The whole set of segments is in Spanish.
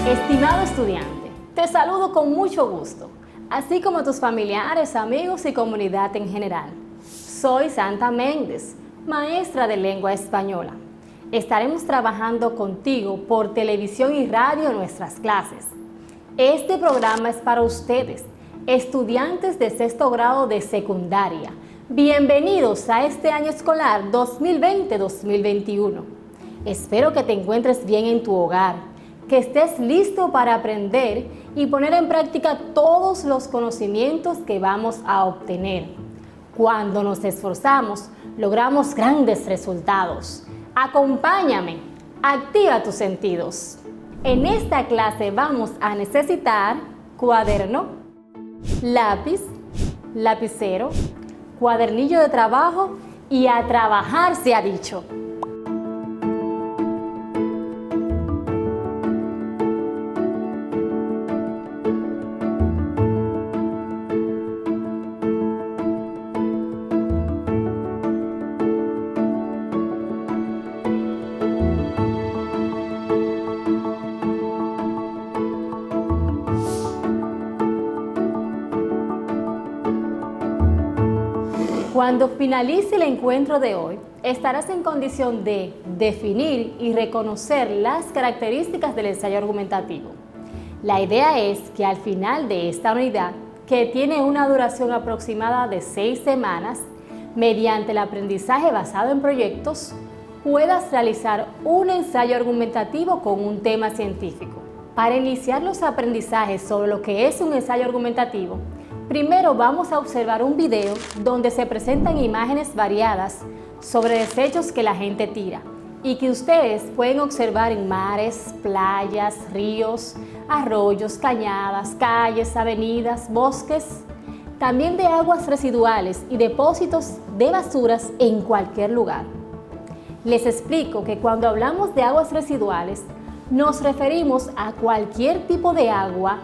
Estimado estudiante, te saludo con mucho gusto, así como tus familiares, amigos y comunidad en general. Soy Santa Méndez, maestra de lengua española. Estaremos trabajando contigo por televisión y radio en nuestras clases. Este programa es para ustedes, estudiantes de sexto grado de secundaria. Bienvenidos a este año escolar 2020-2021. Espero que te encuentres bien en tu hogar, que estés listo para aprender y poner en práctica todos los conocimientos que vamos a obtener. Cuando nos esforzamos, logramos grandes resultados. Acompáñame, activa tus sentidos. En esta clase vamos a necesitar cuaderno, lápiz, lapicero, cuadernillo de trabajo y a trabajar se ha dicho. Cuando finalice el encuentro de hoy, estarás en condición de definir y reconocer las características del ensayo argumentativo. La idea es que al final de esta unidad, que tiene una duración aproximada de 6 semanas, mediante el aprendizaje basado en proyectos, puedas realizar un ensayo argumentativo con un tema científico. Para iniciar los aprendizajes sobre lo que es un ensayo argumentativo, primero vamos a observar un video donde se presentan imágenes variadas sobre desechos que la gente tira y que ustedes pueden observar en mares, playas, ríos, arroyos, cañadas, calles, avenidas, bosques, también de aguas residuales y depósitos de basuras en cualquier lugar. Les explico que cuando hablamos de aguas residuales, nos referimos a cualquier tipo de agua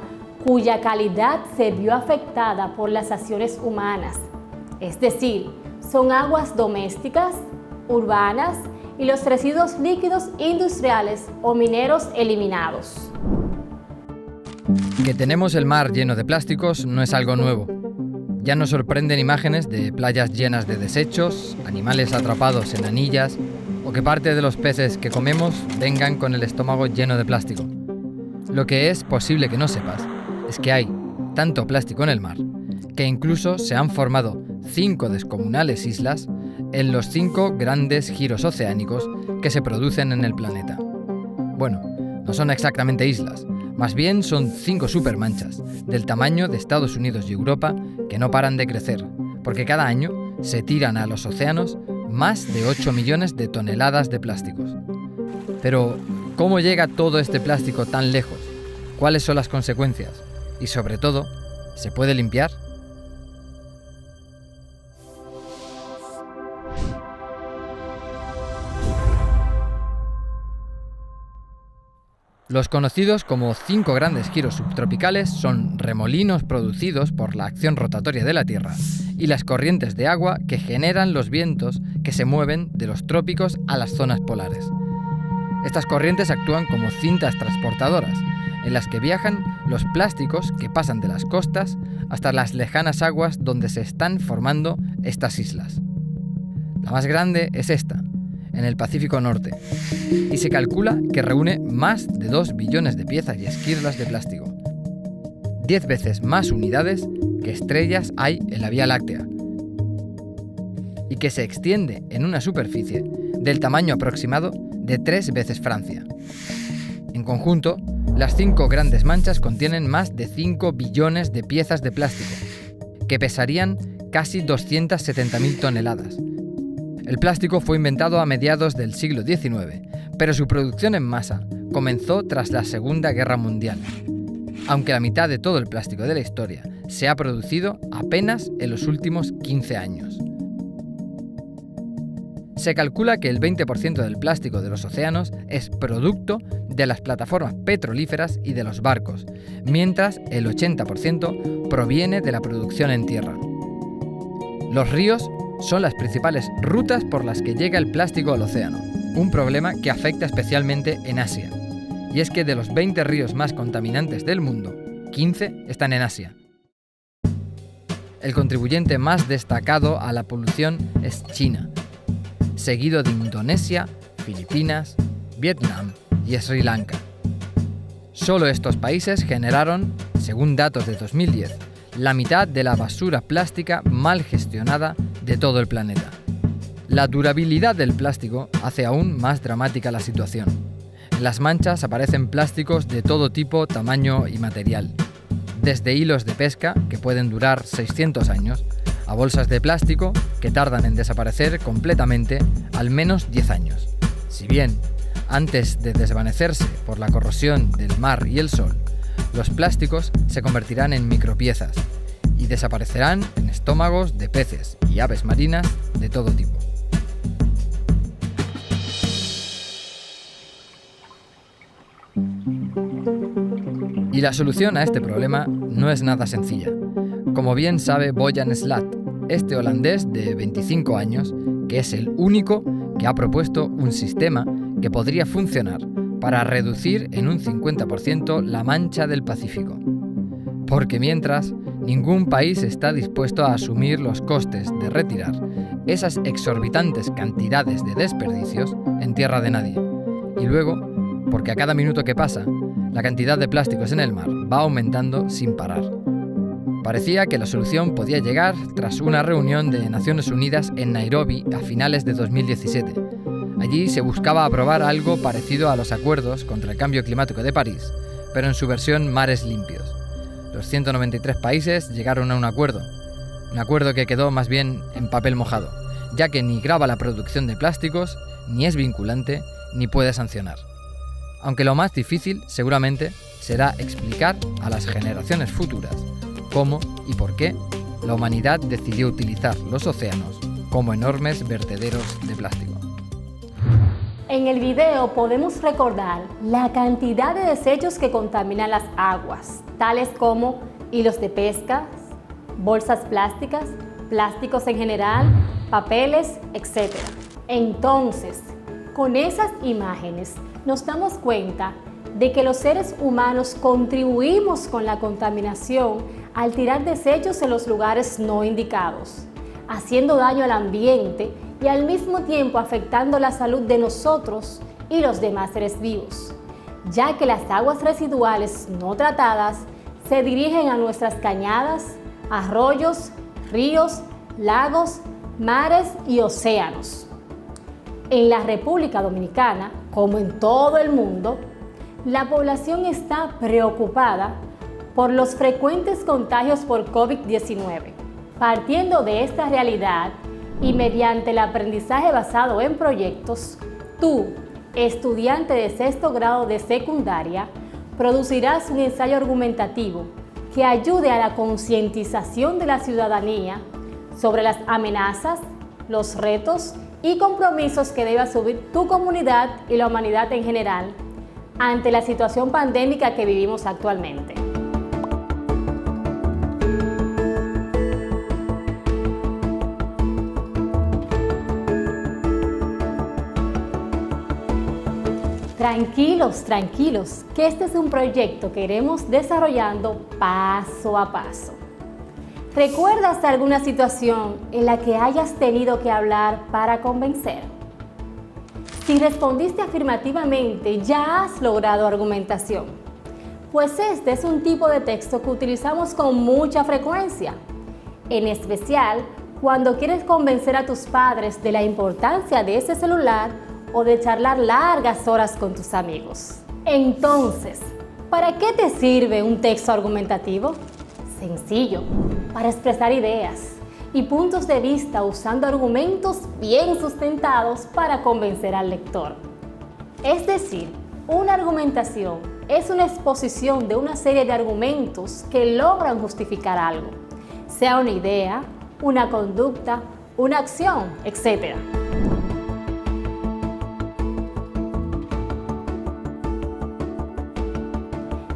cuya calidad se vio afectada por las acciones humanas, es decir, son aguas domésticas, urbanas y los residuos líquidos industriales o mineros eliminados. Que tenemos el mar lleno de plásticos no es algo nuevo. Ya nos sorprenden imágenes de playas llenas de desechos, animales atrapados en anillas o que parte de los peces que comemos vengan con el estómago lleno de plástico. Lo que es posible que no sepas es que hay tanto plástico en el mar que incluso se han formado 5 descomunales islas en los 5 grandes giros oceánicos que se producen en el planeta. Bueno, no son exactamente islas, más bien son 5 supermanchas del tamaño de Estados Unidos y Europa que no paran de crecer, porque cada año se tiran a los océanos más de 8 millones de toneladas de plásticos. Pero, ¿cómo llega todo este plástico tan lejos? ¿Cuáles son las consecuencias? Y sobre todo, ¿se puede limpiar? Los conocidos como 5 grandes giros subtropicales son remolinos producidos por la acción rotatoria de la Tierra y las corrientes de agua que generan los vientos que se mueven de los trópicos a las zonas polares. Estas corrientes actúan como cintas transportadoras, en las que viajan los plásticos que pasan de las costas hasta las lejanas aguas donde se están formando estas islas. La más grande es esta, en el Pacífico Norte, y se calcula que reúne más de 2 billones de piezas y esquirlas de plástico. 10 veces más unidades que estrellas hay en la Vía Láctea, y que se extiende en una superficie del tamaño aproximado de 3 veces Francia. En conjunto, las 5 grandes manchas contienen más de 5 billones de piezas de plástico, que pesarían casi 270.000 toneladas. El plástico fue inventado a mediados del siglo XIX, pero su producción en masa comenzó tras la Segunda Guerra Mundial, aunque la mitad de todo el plástico de la historia se ha producido apenas en los últimos 15 años. Se calcula que el 20% del plástico de los océanos es producto de las plataformas petrolíferas y de los barcos, mientras el 80% proviene de la producción en tierra. Los ríos son las principales rutas por las que llega el plástico al océano, un problema que afecta especialmente en Asia. Y es que de los 20 ríos más contaminantes del mundo, 15 están en Asia. El contribuyente más destacado a la polución es China, seguido de Indonesia, Filipinas, Vietnam y Sri Lanka. Solo estos países generaron, según datos de 2010, la mitad de la basura plástica mal gestionada de todo el planeta. La durabilidad del plástico hace aún más dramática la situación. En las manchas aparecen plásticos de todo tipo, tamaño y material, desde hilos de pesca, que pueden durar 600 años, a bolsas de plástico que tardan en desaparecer completamente al menos 10 años. Si bien, antes de desvanecerse por la corrosión del mar y el sol, los plásticos se convertirán en micropiezas y desaparecerán en estómagos de peces y aves marinas de todo tipo. Y la solución a este problema no es nada sencilla. Como bien sabe Boyan Slat, este holandés de 25 años, que es el único que ha propuesto un sistema que podría funcionar para reducir en un 50% la mancha del Pacífico. Porque mientras, ningún país está dispuesto a asumir los costes de retirar esas exorbitantes cantidades de desperdicios en tierra de nadie. Y luego, porque a cada minuto que pasa, la cantidad de plásticos en el mar va aumentando sin parar. Parecía que la solución podía llegar tras una reunión de Naciones Unidas en Nairobi a finales de 2017. Allí se buscaba aprobar algo parecido a los acuerdos contra el cambio climático de París, pero en su versión mares limpios. Los 193 países llegaron a un acuerdo que quedó más bien en papel mojado, ya que ni grava la producción de plásticos, ni es vinculante, ni puede sancionar. Aunque lo más difícil, seguramente, será explicar a las generaciones futuras cómo y por qué la humanidad decidió utilizar los océanos como enormes vertederos de plástico. En el video podemos recordar la cantidad de desechos que contaminan las aguas, tales como hilos de pesca, bolsas plásticas, plásticos en general, papeles, etc. Entonces, con esas imágenes nos damos cuenta de que los seres humanos contribuimos con la contaminación al tirar desechos en los lugares no indicados, haciendo daño al ambiente y al mismo tiempo afectando la salud de nosotros y los demás seres vivos, ya que las aguas residuales no tratadas se dirigen a nuestras cañadas, arroyos, ríos, lagos, mares y océanos. En la República Dominicana, como en todo el mundo, la población está preocupada por los frecuentes contagios por COVID-19. Partiendo de esta realidad y mediante el aprendizaje basado en proyectos, tú, estudiante de 6º grado de secundaria, producirás un ensayo argumentativo que ayude a la concientización de la ciudadanía sobre las amenazas, los retos y compromisos que debe asumir tu comunidad y la humanidad en general ante la situación pandémica que vivimos actualmente. Tranquilos, tranquilos, que este es un proyecto que iremos desarrollando paso a paso. ¿Recuerdas alguna situación en la que hayas tenido que hablar para convencer? Si respondiste afirmativamente, ya has logrado argumentación. Pues este es un tipo de texto que utilizamos con mucha frecuencia, en especial cuando quieres convencer a tus padres de la importancia de ese celular o de charlar largas horas con tus amigos. Entonces, ¿para qué te sirve un texto argumentativo? Sencillo, para expresar ideas y puntos de vista usando argumentos bien sustentados para convencer al lector. Es decir, una argumentación es una exposición de una serie de argumentos que logran justificar algo, sea una idea, una conducta, una acción, etc.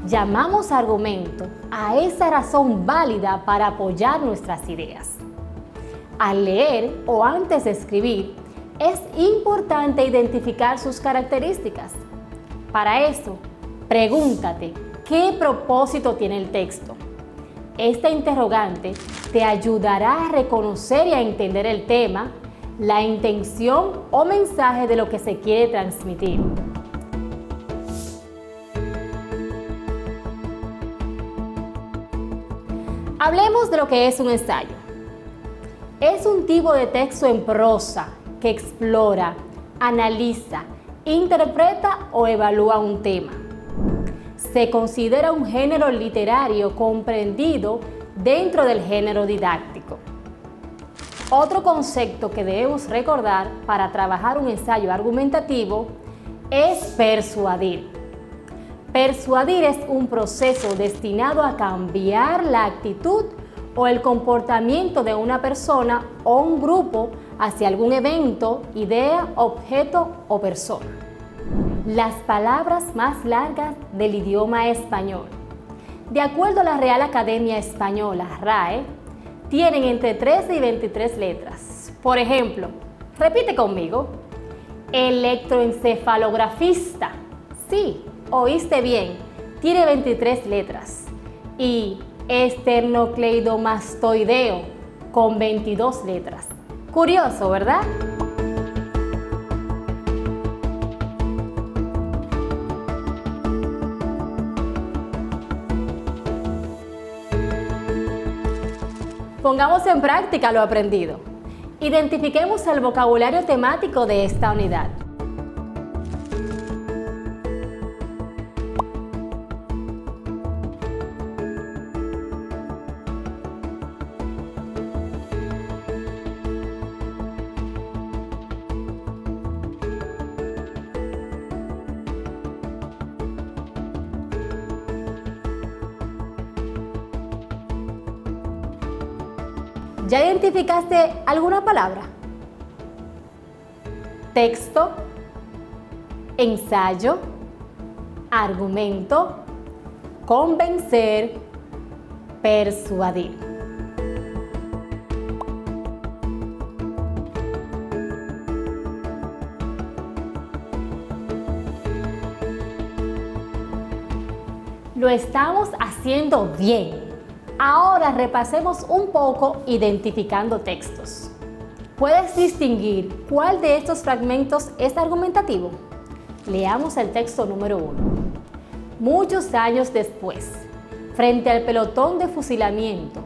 Llamamos argumento a esa razón válida para apoyar nuestras ideas. Al leer o antes de escribir, es importante identificar sus características. Para eso, pregúntate, ¿qué propósito tiene el texto? Esta interrogante te ayudará a reconocer y a entender el tema, la intención o mensaje de lo que se quiere transmitir. Hablemos de lo que es un ensayo. Es un tipo de texto en prosa que explora, analiza, interpreta o evalúa un tema. Se considera un género literario comprendido dentro del género didáctico. Otro concepto que debemos recordar para trabajar un ensayo argumentativo es persuadir. Persuadir es un proceso destinado a cambiar la actitud o el comportamiento de una persona o un grupo hacia algún evento, idea, objeto o persona. Las palabras más largas del idioma español, de acuerdo a la Real Academia Española, RAE, tienen entre 13 y 23 letras. Por ejemplo, repite conmigo: electroencefalografista. Sí, oíste bien, tiene 23 letras. Y esternocleidomastoideo, con 22 letras. Curioso, ¿verdad? Pongamos en práctica lo aprendido. Identifiquemos el vocabulario temático de esta unidad. ¿Ya identificaste alguna palabra? Texto, ensayo, argumento, convencer, persuadir. Lo estamos haciendo bien. Ahora repasemos un poco identificando textos. ¿Puedes distinguir cuál de estos fragmentos es argumentativo? Leamos el texto número 1. Muchos años después, frente al pelotón de fusilamiento,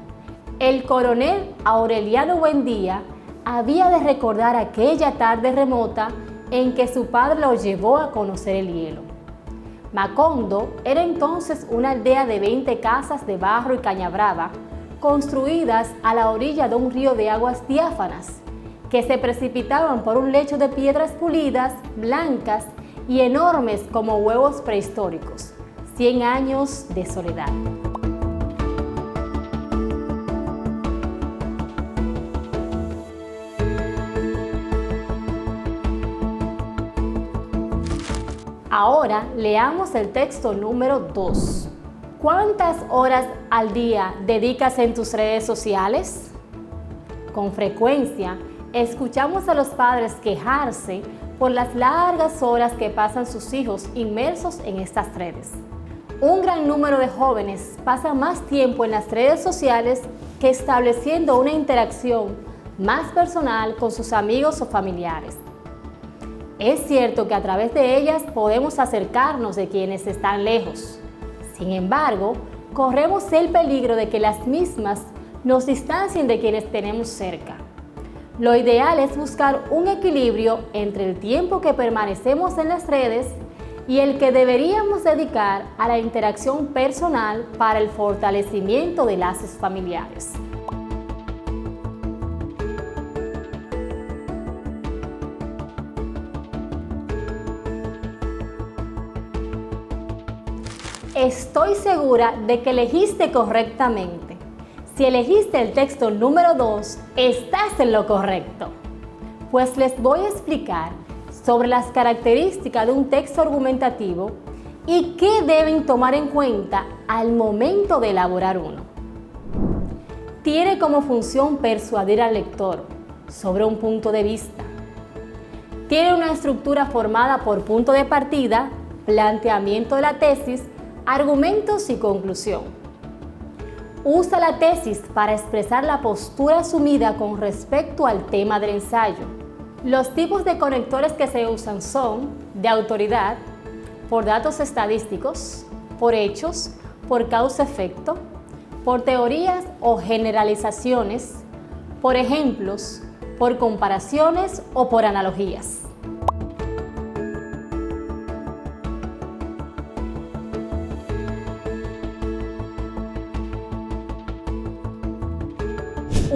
el coronel Aureliano Buendía había de recordar aquella tarde remota en que su padre lo llevó a conocer el hielo. Macondo era entonces una aldea de 20 casas de barro y caña brava, construidas a la orilla de un río de aguas diáfanas, que se precipitaban por un lecho de piedras pulidas, blancas y enormes como huevos prehistóricos. 100 años de soledad. Ahora Ahora leamos el texto número 2. ¿Cuántas horas al día dedicas en tus redes sociales? Con frecuencia, escuchamos a los padres quejarse por las largas horas que pasan sus hijos inmersos en estas redes. Un gran número de jóvenes pasa más tiempo en las redes sociales que estableciendo una interacción más personal con sus amigos o familiares. Es cierto que a través de ellas podemos acercarnos de quienes están lejos. Sin embargo, corremos el peligro de que las mismas nos distancien de quienes tenemos cerca. Lo ideal es buscar un equilibrio entre el tiempo que permanecemos en las redes y el que deberíamos dedicar a la interacción personal para el fortalecimiento de lazos familiares. Estoy segura de que elegiste correctamente. Si elegiste el texto número 2, estás en lo correcto. Pues les voy a explicar sobre las características de un texto argumentativo y qué deben tomar en cuenta al momento de elaborar uno. Tiene como función persuadir al lector sobre un punto de vista. Tiene una estructura formada por punto de partida, planteamiento de la tesis, argumentos y conclusión. Usa la tesis para expresar la postura asumida con respecto al tema del ensayo. Los tipos de conectores que se usan son de autoridad, por datos estadísticos, por hechos, por causa-efecto, por teorías o generalizaciones, por ejemplos, por comparaciones o por analogías.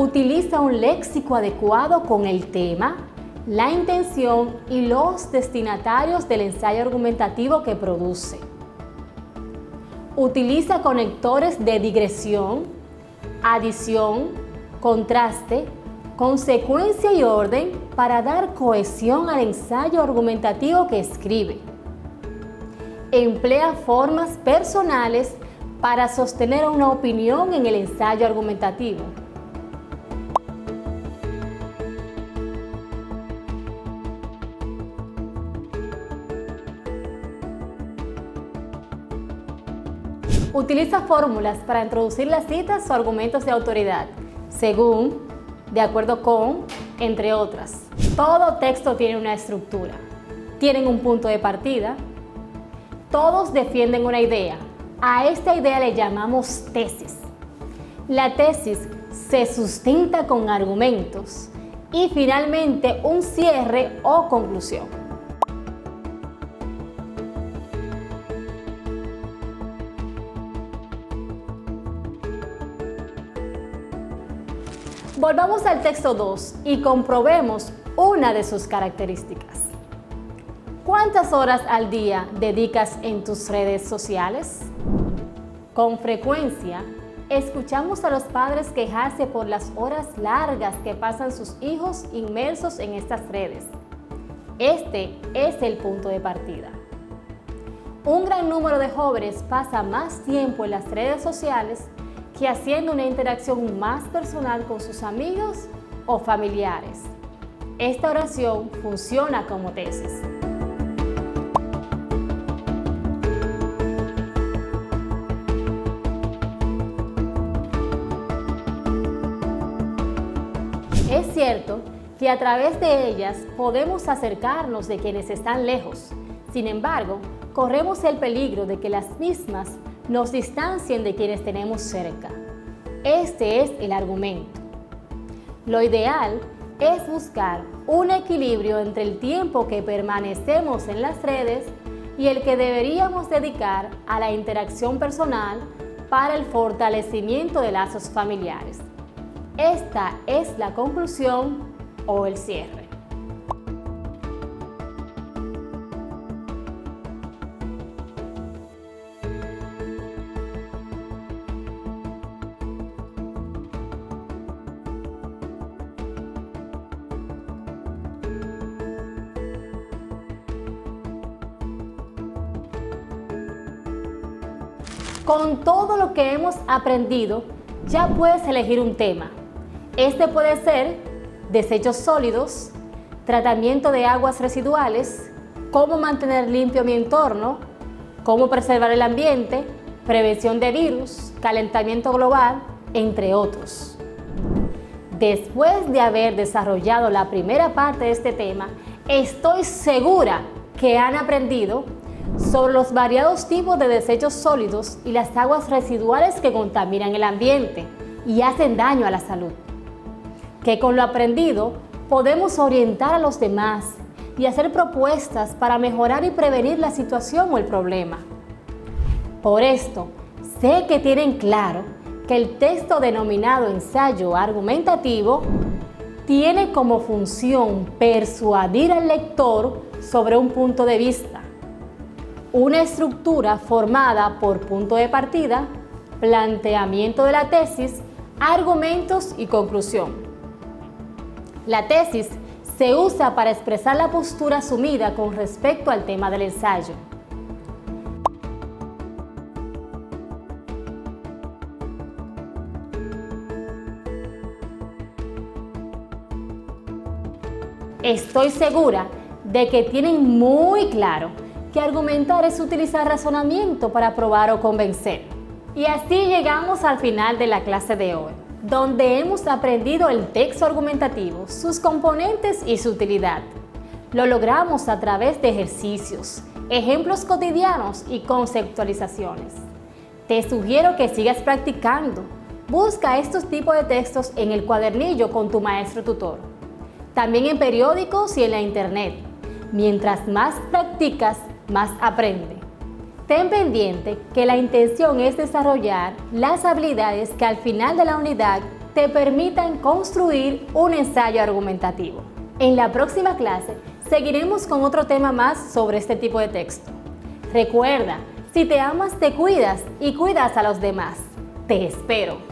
Utiliza un léxico adecuado con el tema, la intención y los destinatarios del ensayo argumentativo que produce. Utiliza conectores de digresión, adición, contraste, consecuencia y orden para dar cohesión al ensayo argumentativo que escribe. Emplea formas personales para sostener una opinión en el ensayo argumentativo. Utiliza fórmulas para introducir las citas o argumentos de autoridad, según, de acuerdo con, entre otras. Todo texto tiene una estructura. Tienen un punto de partida. Todos defienden una idea. A esta idea le llamamos tesis. La tesis se sustenta con argumentos y finalmente un cierre o conclusión. Volvamos al texto 2 y comprobemos una de sus características. ¿Cuántas horas al día dedicas en tus redes sociales? Con frecuencia, escuchamos a los padres quejarse por las horas largas que pasan sus hijos inmersos en estas redes. Este es el punto de partida. Un gran número de jóvenes pasa más tiempo en las redes sociales que haciendo una interacción más personal con sus amigos o familiares. Esta oración funciona como tesis. Es cierto que a través de ellas podemos acercarnos de quienes están lejos. Sin embargo, corremos el peligro de que las mismas nos distancien de quienes tenemos cerca. Este es el argumento. Lo ideal es buscar un equilibrio entre el tiempo que permanecemos en las redes y el que deberíamos dedicar a la interacción personal para el fortalecimiento de lazos familiares. Esta es la conclusión o el cierre. Con todo lo que hemos aprendido, ya puedes elegir un tema. Este puede ser desechos sólidos, tratamiento de aguas residuales, cómo mantener limpio mi entorno, cómo preservar el ambiente, prevención de virus, calentamiento global, entre otros. Después de haber desarrollado la primera parte de este tema, estoy segura que han aprendido sobre los variados tipos de desechos sólidos y las aguas residuales que contaminan el ambiente y hacen daño a la salud. Que con lo aprendido podemos orientar a los demás y hacer propuestas para mejorar y prevenir la situación o el problema. Por esto, sé que tienen claro que el texto denominado ensayo argumentativo tiene como función persuadir al lector sobre un punto de vista, una estructura formada por punto de partida, planteamiento de la tesis, argumentos y conclusión. La tesis se usa para expresar la postura asumida con respecto al tema del ensayo. Estoy segura de que tienen muy claro que argumentar es utilizar razonamiento para probar o convencer. Y así llegamos al final de la clase de hoy, donde hemos aprendido el texto argumentativo, sus componentes y su utilidad. Lo logramos a través de ejercicios, ejemplos cotidianos y conceptualizaciones. Te sugiero que sigas practicando. Busca estos tipos de textos en el cuadernillo con tu maestro tutor. También en periódicos y en la internet. Mientras más practicas, más aprende. Ten pendiente que la intención es desarrollar las habilidades que al final de la unidad te permitan construir un ensayo argumentativo. En la próxima clase seguiremos con otro tema más sobre este tipo de texto. Recuerda, si te amas, te cuidas y cuidas a los demás. Te espero.